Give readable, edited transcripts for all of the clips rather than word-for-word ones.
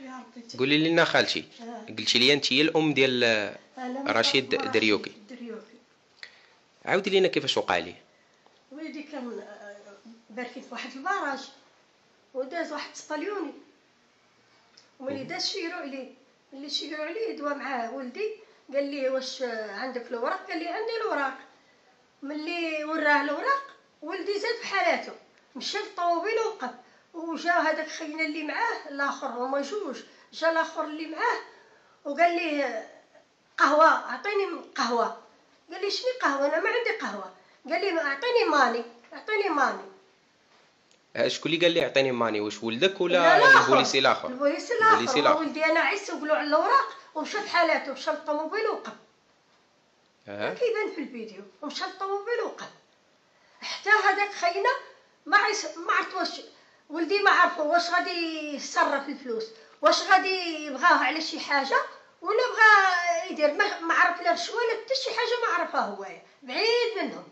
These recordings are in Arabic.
يا ربي. قولي لنا خالتي، قلتي لي انت هي الام ديال رشيد دريوكي. عاودي لنا كيفاش وقع ليه. وليدي كان باركين في واحد البراج وداز واحد السباليوني، وملي داز شيرو عليه، ملي شيرو عليه دوا معاه ولدي قال لي واش عندك الاوراق؟ قال لي عندي الاوراق. ملي وراه الاوراق ولدي زاد في حالاته، مشى للطوموبيل ووقف، وجا هذاك خينا اللي معاه الاخر، هما جوج، جا الاخر اللي معاه وقال لي قهوه، اعطيني قهوه. قال لي شني قهوه؟ انا ما عندي قهوه. قال لي اعطيني ماني، اعطيني ماني. شكون اللي قال لي اعطيني ماني؟ واش ولدك ولا لا البوليسي الاخر؟ البوليسي الاخر. ولدي انا عيس نقولوا على الاوراق ومشى في حالاته، مشى للطوموبيل ووقف. كيبان في الفيديو، ومشى للطوموبيل ووقف. حتى هذاك خينا ما عرفت واش ولدي ما عرفوا واش غادي يصرف الفلوس، واش غادي يبغاه على شي حاجه ولا بغى يدير، ما عرف لا رشوه لا حتى شي حاجه، ما عرفها هو بعيد منهم.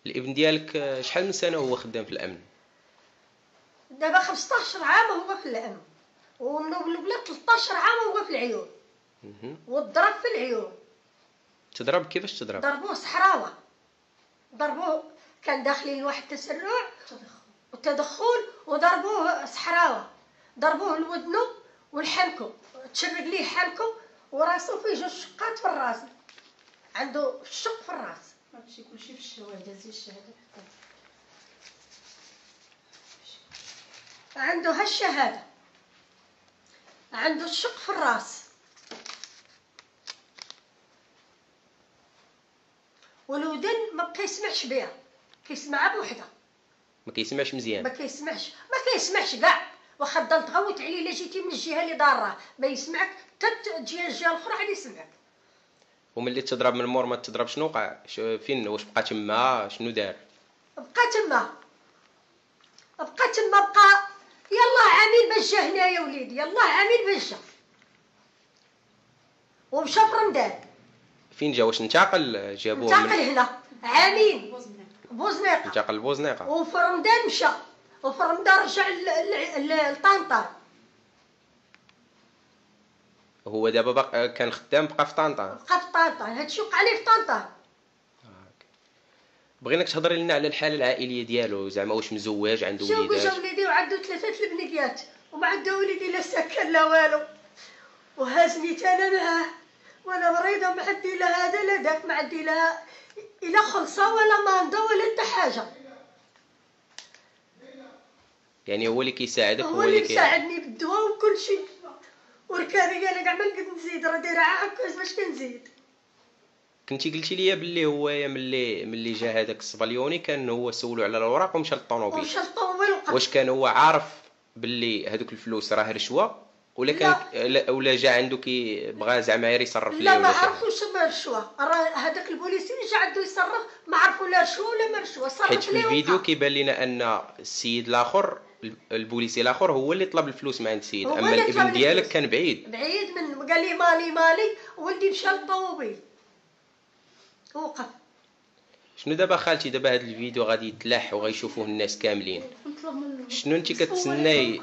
الابن ديالك شحال من سنه هو خدام في الامن؟ دابا 15 عام هو في الامن، ومن البلاد 13 عام هو في العيون، وضرب في العيون. تضرب كيفاش تضرب؟ ضربوه صحراوه، ضربوه كان داخلين لواحد التسرع والتدخل، وضربوه صحراوه، ضربوه لودنو والحنكو، تشرق ليه حنكو وراسو فيه جوج شقات في الراس، عنده شق في الراس. هادشي كلشي في الشهاده، زي الشهاده عنده هالشهاده، عنده الشق في الراس، والودن ما كيسمعش بها، كيسمعها بوحدها، ما كيسمعش مزيان، ما كيسمعش كاع، واخا تضل تغوت عليه الا جيتي من الجهه اللي ضاره ما يسمعك، حتى تجي الجهه الاخرى غادي يسمعك. وملي تضرب من مور ما تضرب شنو وقع؟ فين؟ واش بقى تما؟ شنو دار؟ بقى تما بقى يلاه عامل باش جا هنايا وليدي، يلاه عامل باش جا ومشى في رمضان. فين جا؟ واش انتقل؟ جابوه انتقل هنا عامين بوزنيقه، انتقل لبوزنيقه، وفي رمضان مشى، وفي رمضان رجع لطنطا. هو دابا بقى كان خدام، بقى في طنطا. بقى في طنطا، هادشي وقع ليه في طنطا. بغيناك تهضري لنا على الحاله العائليه ديالو، زعما واش مزواج، عنده وليدات؟ مزوج وليدي وعنده 3 البنيات، وما عنده وليدي لا سكن لا والو، وهازني انا معاه وانا مريضه، ما عندي لا هذا لا داك، ما عندي لا خلصه ولا ماندا ولا حتى حاجه. يعني هو اللي كيساعدك؟ هو اللي كيساعدني بالدواء وكل شيء، والكاريه انا كاع ما نقدر نزيد، راه دايره عكاز باش كنزيد. كنتي قلتي لي باللي هو ملي جا هذاك السباليوني كان هو سولو على الاوراق ومشى للطوموبيل. واش كان هو عارف باللي هذوك الفلوس راه رشوه ولا كان ولا جا عنده كي بغى زعما غير يصرف ليه؟ لا ما عرفوش ما رشوه، راه هذاك البوليسي اللي جا عنده يصرف ما عرفوا لا رشوه ولا ما رشوه، صرف ليه. حيت في الفيديو كيبان لنا ان السيد الاخر، البوليسي الاخر هو اللي طلب الفلوس من عند السيد، اما الابن ديالك كان بعيد من قال لي مالي ولدي مشى للطوموبيل وقف. شنو دابا خالتي؟ دابا هذا الفيديو غادي يتلاح وغيشوفوه الناس كاملين، شنو انت كتسناي؟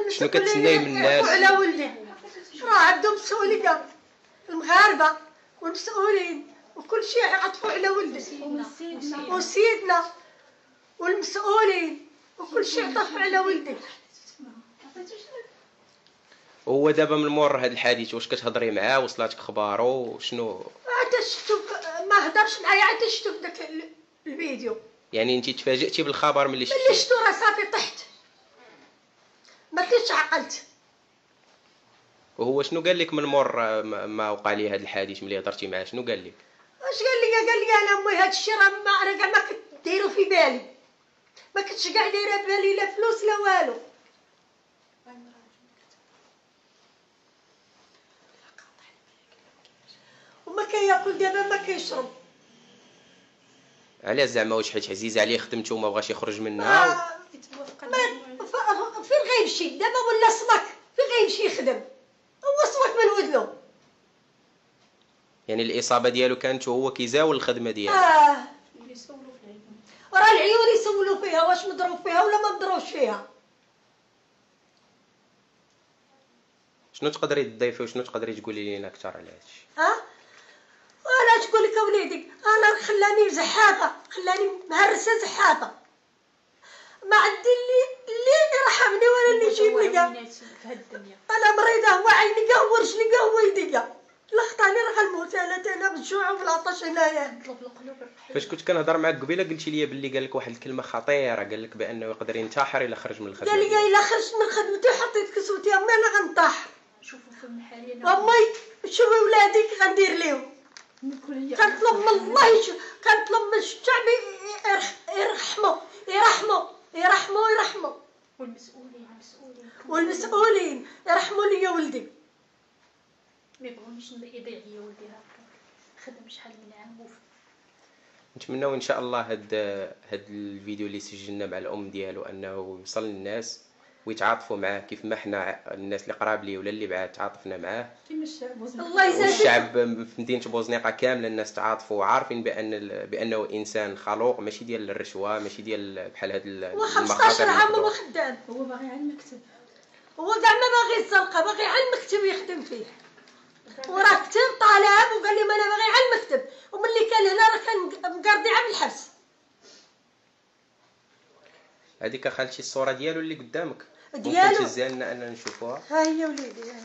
شنو كتسناي من الناس؟ على ولدي راه عندهم مسؤوليه، المغاربه والمسؤولين وكل شيء يعطفوا على ولدي، وسيدنا والمسؤولين وكل شيء يعطف على ولدي. هو دابا من مور هذا الحديث واش كتهضري معاه؟ وصلاتك اخبارو شنو؟ عاد شفتو، ما هضرش معايا، عاد شفتو في داك الفيديو. يعني انت تفاجئتي بالخبر ملي شفتي؟ ملي شفتو راه صافي طحت، ما كنتش عقلت. وهو شنو قال لك من مور ما وقع لي هذا الحادث؟ ملي هضرتي معاه شنو قال لك؟ واش قال لي؟ قال لي انا امي هذا الشيء راه ما كاع ما كنت دايرو في بالي، ما كنتش كاع دايره بالي لا فلوس لا والو. وما كياكل دابا ما كيشرب. علاش زعما؟ واش حيت عزيزه عليه خدمته وما بغاش يخرج منها؟ فين غيمشي دابا؟ ولا سمك فين غيمشي يخدم؟ هو سمك من ودنو. يعني الاصابه ديالو كانت وهو كيزاول الخدمه ديالو. راه العيون يسولوا فيها واش مضروب فيها ولا ما مضروبش فيها. شنو تقدري تضيفي وشنو تقدري تقولي لنا اكثر على هادشي؟ وانا تقول لك اوليدي انا خلاني زحافه، خلاني مهرسه زحافه، ما عندي اللي يرحمني ولا اللي يجيب لي كاع. انا مريضه، هو عيني كاع، هو رجلي كاع، هو يدي كاع، لا خطاني راه غنموت انا بالجوع وبالعطش هنايا. فاش كنت كنهضر معاك قبيله قلتي لي باللي قال لك واحد الكلمه خطيره، قال لك بانه يقدر ينتحر الا خرج من الخدمه. قال لي الا خرجت من خدمتي وحطيت كسوتي امي انا غنطيح. شوفوا فم حاليا امي شوفي ولادي كي غندير ليهم. كنطلب من الله، كنطلب من الشعب يرحموا والمسؤولين يرحموا لي يا ولدي. ما يبغونيش يضيع لي ولدي هكا، خدم شحال من عام نتمنوا ان شاء الله هاد الفيديو اللي سجلنا مع الام ديالو انه يوصل للناس ويتعاطفوا معاه كيف ما حنا الناس اللي قراب لي ولا اللي بعاد تعاطفنا معاه. كيما الشعب الله يسعدك. والشعب في مدينه بوزنيقه كامله الناس تعاطفوا وعارفين بانه انسان خلوق، ماشي ديال الرشوه، ماشي ديال بحال هاد المخاطر. 15 عام هو خدام، هو باغي على المكتب، هو كاع ما باغي الزنقه، باغي على المكتب يخدم فيه، وراه كتب طالب وقال لي ما انا باغي على المكتب، وملي كان هنا راه كان مقرديعه بالحبس. هذيك خالتي الصوره ديالو اللي قدامك ديالو ممكن تهزها لنا اننا نشوفوها؟ ها هي وليدي، ها هي.